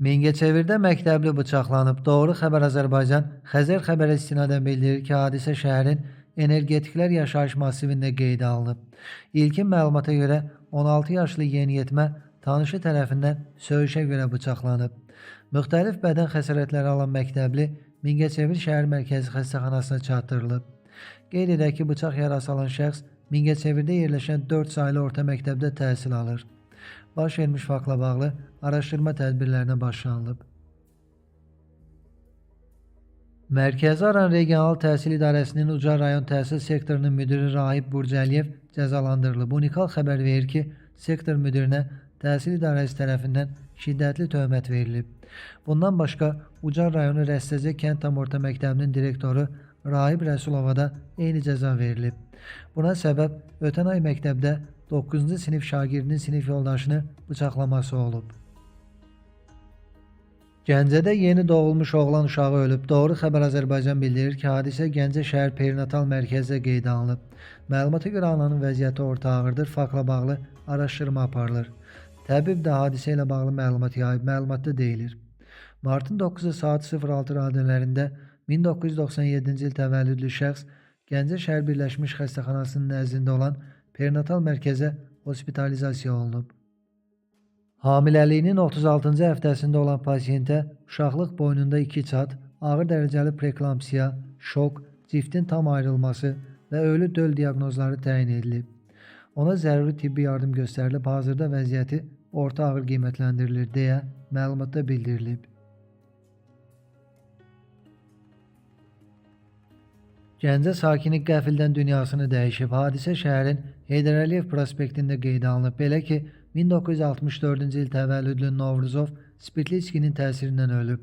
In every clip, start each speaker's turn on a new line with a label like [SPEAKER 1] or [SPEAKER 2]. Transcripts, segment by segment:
[SPEAKER 1] Mingəçevirdə məktəbli bıçaqlanıb. Doğru xəbər Azərbaycan. Xəzər xəbərə istinadən bildirir ki, hadisə şəhərin energetiklər yaşayış massivində qeydə alınıb. İlkin məlumata görə 16 yaşlı yeniyetmə tanışı tərəfindən söyüşə görə bıçaqlanıb. Müxtəlif bədən xəsarətləri alan məktəbli Mingəçevir şəhər mərkəzi xəstəxanasına çatdırılıb. Qeyd edək ki, bıçaq yarası alan şəxs Mingəçevirdə yerləşən 4 saylı orta məktəbdə təhsil alır. Baş vermiş faktla bağlı araşdırma tədbirlərinə başlanılıb. Mərkəzi Aran Regional Təhsil İdarəsinin Ucar rayon təhsil sektorunun müdiri Rahib Burcəliyev cəzalandırılıb. Unikal xəbər verir ki, sektor müdirinə təhsil idarəsi tərəfindən şiddətli töhmət verilib. Bundan başqa Ucar rayonu Rəstəcə kənd tam orta məktəbinin direktoru Rahib Rəsulova da eyni cəza verilib. Buna səbəb ötən ay məktəbdə 9-cu sinif şagirdinin sinif yoldaşını bıçaqlaması olub. Gəncədə yeni doğulmuş oğlan uşağı ölüb. Doğru xəbər Azərbaycan bildirir ki, hadisə Gəncə şəhər perinatal mərkəzdə qeydə alınıb. Məlumata görə ananın vəziyyəti orta ağırdır. Faktla bağlı araşdırma aparılır. Təbib də hadisə ilə bağlı məlumat yayıb. Məlumatda deyilir. Martın 9-u saat 06 radələrində 1997-ci il təvəllüdlü şəxs Gəncə şəhər Birləşmiş Xəstəxanasının nəzdində olan perinatal mərkəzə hospitalizasiya olunub. Hamiləliyinin 36-cı həftəsində olan pasiyentə uşaqlıq boynunda 2 çat, ağır dərəcəli preeklamsiya, şok, ciftin tam ayrılması və ölü döl diaqnozları təyin edilib. Ona zəruri tibbi yardım göstərilib, hazırda vəziyyəti orta ağır qiymətləndirilir deyə məlumatda bildirilib. Gəncə sakini qəfildən dünyasını dəyişib. Hadisə şəhərin Heydər Əliyev prospektində qeydə alınıb. Belə ki, 1964-cü il təvəllüdlü Novruzov spirtli içkinin təsirindən ölüb.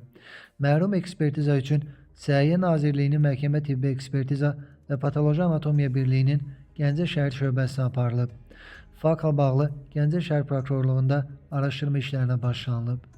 [SPEAKER 1] Mərhum ekspertiza üçün Səhiyyə Nazirliyinin Məhkəmə Tibbi Ekspertiza və Patoloji Anatomiya Birliyinin Gəncə şəhər şöbəsinə aparılıb. Faktla bağlı Gəncə şəhər prokurorluğunda araşdırma işlərinə başlanılıb.